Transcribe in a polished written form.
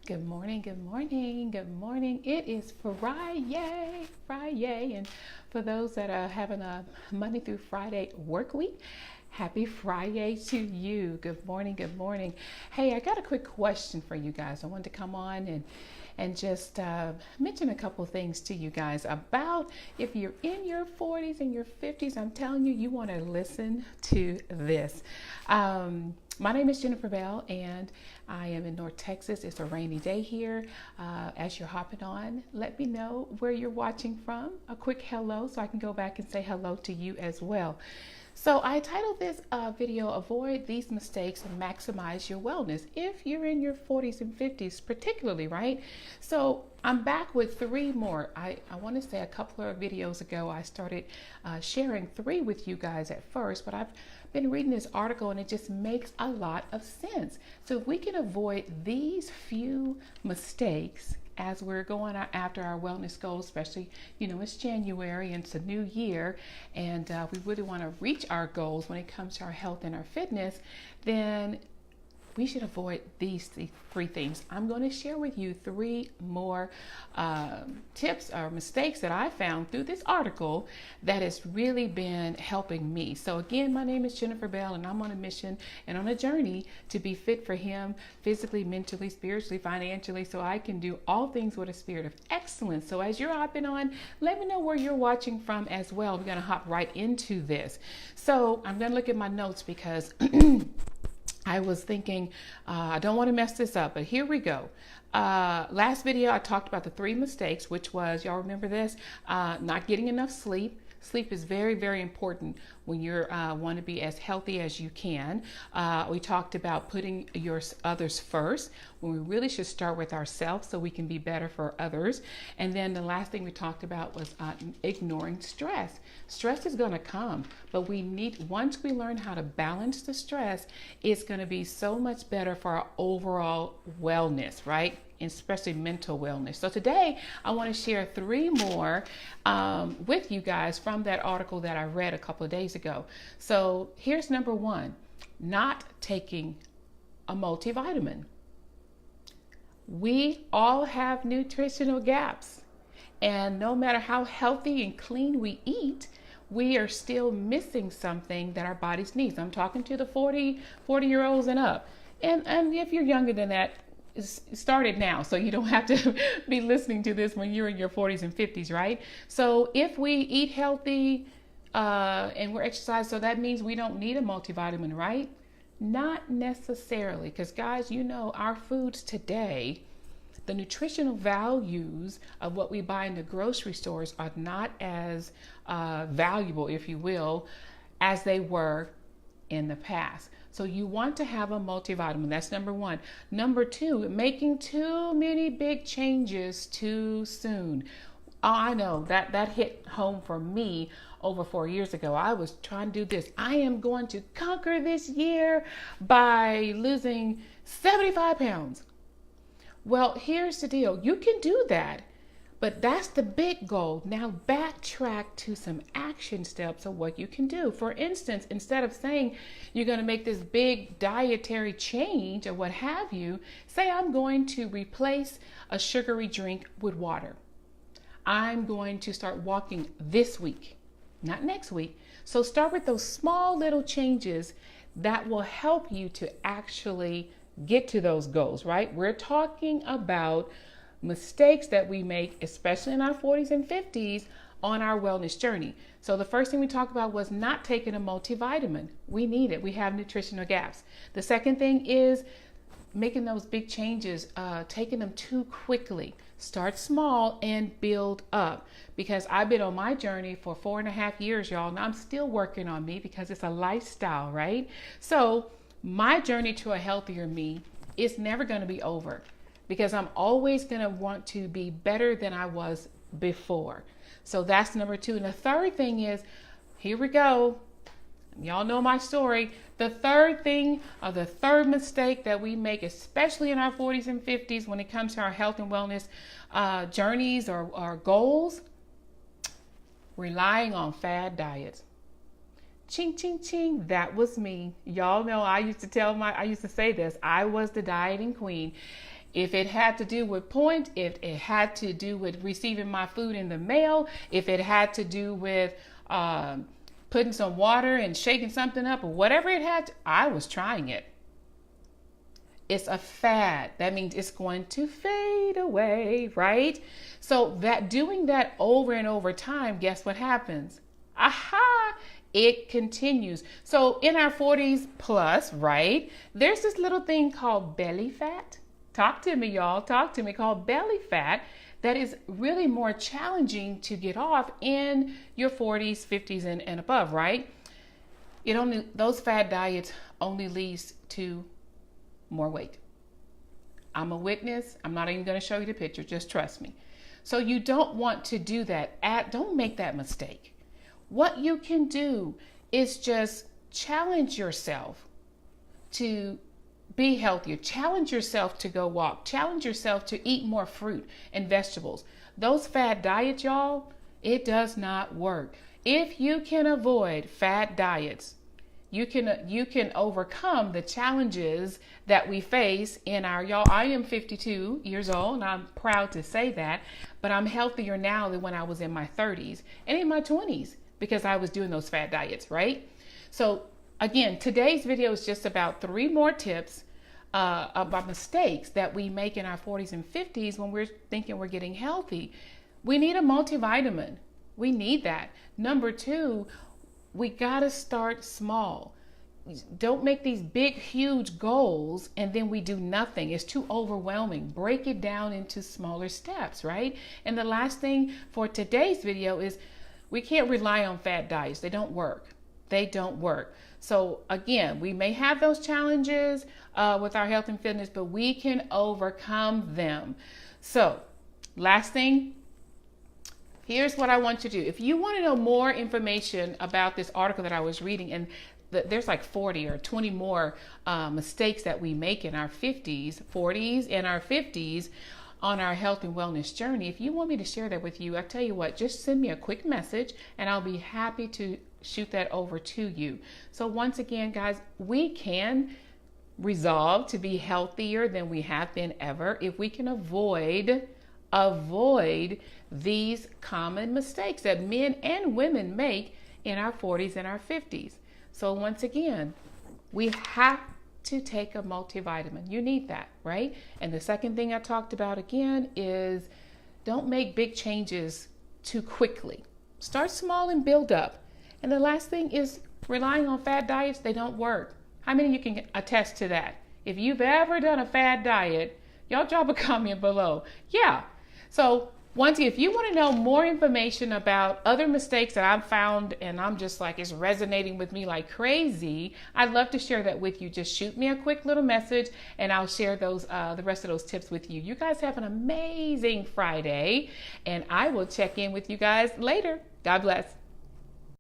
Good morning, good morning, good morning. It is Friday. And for those that are having a Monday through Friday work week, happy Friday to you. Good morning, good morning. Hey, I got a quick question for you guys. I wanted to come on and just mention a couple things to you guys about if you're in your 40s and your 50s. I'm telling you, you want to listen to this. My name is Jennifer Bell, and I am in North Texas. It's a rainy day here. As you're hopping on, let me know where you're watching from. A quick hello so I can go back and say hello to you as well. So I titled this video, Avoid These Mistakes and Maximize Your Wellness, if you're in your 40s and 50s particularly, right? So I'm back with three more. I want to say a couple of videos ago, I started sharing three with you guys at first, but I've been reading this article and it just makes a lot of sense. So if we can avoid these few mistakes as we're going after our wellness goals, especially, it's January and it's a new year, and we really want to reach our goals when it comes to our health and our fitness, then we should avoid these three things. I'm going to share with you three more tips or mistakes that I found through this article that has really been helping me. So again, my name is Jennifer Bell, and I'm on a mission and on a journey to be fit for Him physically, mentally, spiritually, financially, so I can do all things with a spirit of excellence. So as you're hopping on, let me know where you're watching from as well. We're going to hop right into this. So I'm going to look at my notes because I was thinking, I don't want to mess this up, but here we go. Last video, I talked about the three mistakes, which was, y'all remember this, not getting enough sleep. Sleep is very, very important when you want to be as healthy as you can. We talked about putting others first, when we really should start with ourselves so we can be better for others. And then the last thing we talked about was ignoring stress. Stress is going to come, but once we learn how to balance the stress, it's going to be so much better for our overall wellness, right? Especially mental wellness. So today I want to share three more with you guys from that article that I read a couple of days ago. So here's number one: not taking a multivitamin. We all have nutritional gaps, and no matter how healthy and clean we eat, we are still missing something that our bodies need. I'm talking to the 40-year-olds and up. And if you're younger than that, started now, so you don't have to be listening to this when you're in your 40s and 50s, right? So if we eat healthy and we're exercising, so that means we don't need a multivitamin, right? Not necessarily, because guys, our foods today, the nutritional values of what we buy in the grocery stores are not as valuable, if you will, as they were in the past. So you want to have a multivitamin. That's number one. Number two, making too many big changes too soon. Oh, I know that hit home for me over 4 years ago. I was trying to do this. I am going to conquer this year by losing 75 pounds. Well, here's the deal. You can do that, but that's the big goal. Now backtrack to some action steps of what you can do. For instance, instead of saying you're going to make this big dietary change or what have you, say I'm going to replace a sugary drink with water. I'm going to start walking this week, not next week. So start with those small little changes that will help you to actually get to those goals, right? We're talking about mistakes that we make, especially in our 40s and 50s, on our wellness journey. So the first thing we talked about was not taking a multivitamin. We need it. We have nutritional gaps. The second thing is making those big changes, taking them too quickly. Start small and build up, because I've been on my journey for 4.5 years, y'all, and I'm still working on me because it's a lifestyle, right? So my journey to a healthier me is never going to be over, because I'm always going to want to be better than I was before. So that's number two. And the third thing is, here we go. Y'all know my story. The third thing, or the third mistake that we make, especially in our 40s and 50s when it comes to our health and wellness journeys or goals, relying on fad diets. Ching, ching, ching. That was me. Y'all know I used to say this. I was the dieting queen. If it had to do with points, if it had to do with receiving my food in the mail, if it had to do with putting some water and shaking something up, or whatever it had to, I was trying it. It's a fad. That means it's going to fade away, right? So that doing that over and over time, guess what happens? Aha! It continues. So in our 40s plus, right, there's this little thing called belly fat. Talk to me, y'all. Talk to me. Called belly fat. That is really more challenging to get off in your 40s, 50s, and above, right? Those fad diets only leads to more weight. I'm a witness. I'm not even going to show you the picture. Just trust me. So you don't want to do that. Don't make that mistake. What you can do is just challenge yourself to be healthier. Challenge yourself to go walk. Challenge yourself to eat more fruit and vegetables. Those fad diets, y'all, it does not work. If you can avoid fad diets, you can overcome the challenges that we face in y'all. I am 52 years old and I'm proud to say that, but I'm healthier now than when I was in my 30s and in my 20s because I was doing those fad diets, right? So again, today's video is just about 3 more tips about mistakes that we make in our 40s and 50s when we're thinking we're getting healthy. We need a multivitamin. We need that. Number 2, we gotta start small. Don't make these big, huge goals and then we do nothing. It's too overwhelming. Break it down into smaller steps, right? And the last thing for today's video is we can't rely on fad diets. They don't work. They don't work. So again, we may have those challenges with our health and fitness, but we can overcome them. So last thing, here's what I want you to do. If you want to know more information about this article that I was reading, and there's like 40 or 20 more mistakes that we make in our 50s, 40s, and our 50s on our health and wellness journey. If you want me to share that with you, I tell you what, just send me a quick message and I'll be happy to shoot that over to you. So once again, guys, we can resolve to be healthier than we have been ever if we can avoid these common mistakes that men and women make in our 40s and our 50s. So once again, we have to take a multivitamin. You need that, right? And the second thing I talked about again is don't make big changes too quickly. Start small and build up. And the last thing is relying on fad diets. They don't work. How many of you can attest to that? If you've ever done a fad diet, y'all drop a comment below. Yeah. So once again, if you want to know more information about other mistakes that I've found and I'm just like, it's resonating with me like crazy, I'd love to share that with you. Just shoot me a quick little message and I'll share those the rest of those tips with you. You guys have an amazing Friday and I will check in with you guys later. God bless.